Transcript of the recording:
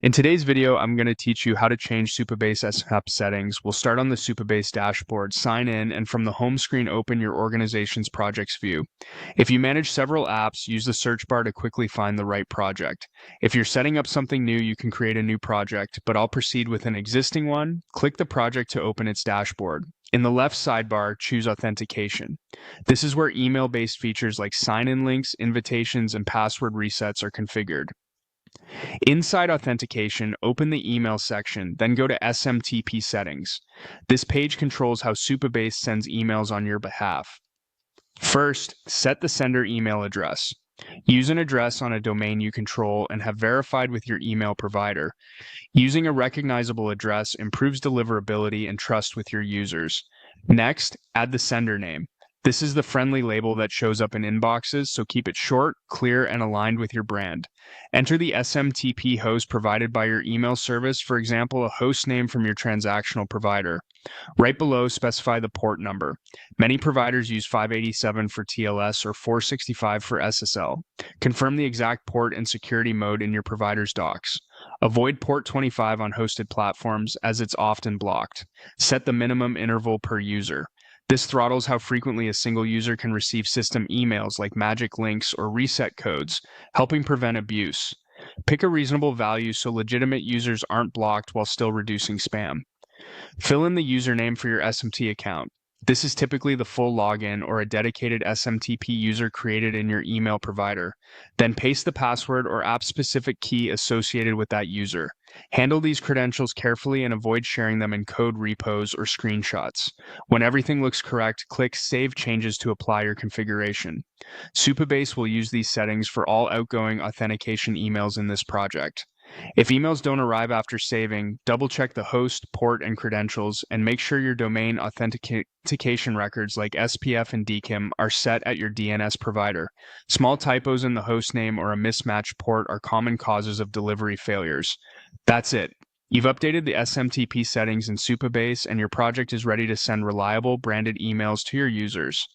In today's video, I'm going to teach you how to change Supabase SMTP settings. We'll start on the Supabase dashboard, sign in, and from the home screen, open your organization's projects view. If you manage several apps, use the search bar to quickly find the right project. If you're setting up something new, you can create a new project, but I'll proceed with an existing one. Click the project to open its dashboard. In the left sidebar, choose Authentication. This is where email-based features like sign-in links, invitations, and password resets are configured. Inside Authentication, open the Email section, then go to SMTP Settings. This page controls how Supabase sends emails on your behalf. First, set the sender email address. Use an address on a domain you control and have verified with your email provider. Using a recognizable address improves deliverability and trust with your users. Next, add the sender name. This is the friendly label that shows up in inboxes, so keep it short, clear, and aligned with your brand. Enter the SMTP host provided by your email service, for example, a host name from your transactional provider. Right below, specify the port number. Many providers use 587 for TLS or 465 for SSL. Confirm the exact port and security mode in your provider's docs. Avoid port 25 on hosted platforms as it's often blocked. Set the minimum interval per user. This throttles how frequently a single user can receive system emails like magic links or reset codes, helping prevent abuse. Pick a reasonable value so legitimate users aren't blocked while still reducing spam. Fill in the username for your SMT account. This is typically the full login or a dedicated SMTP user created in your email provider. Then paste the password or app-specific key associated with that user. Handle these credentials carefully and avoid sharing them in code repos or screenshots. When everything looks correct, click Save Changes to apply your configuration. Supabase will use these settings for all outgoing authentication emails in this project. If emails don't arrive after saving, double-check the host, port, and credentials, and make sure your domain authentication records like SPF and DKIM are set at your DNS provider. Small typos in the host name or a mismatched port are common causes of delivery failures. That's it. You've updated the SMTP settings in Supabase, and your project is ready to send reliable, branded emails to your users.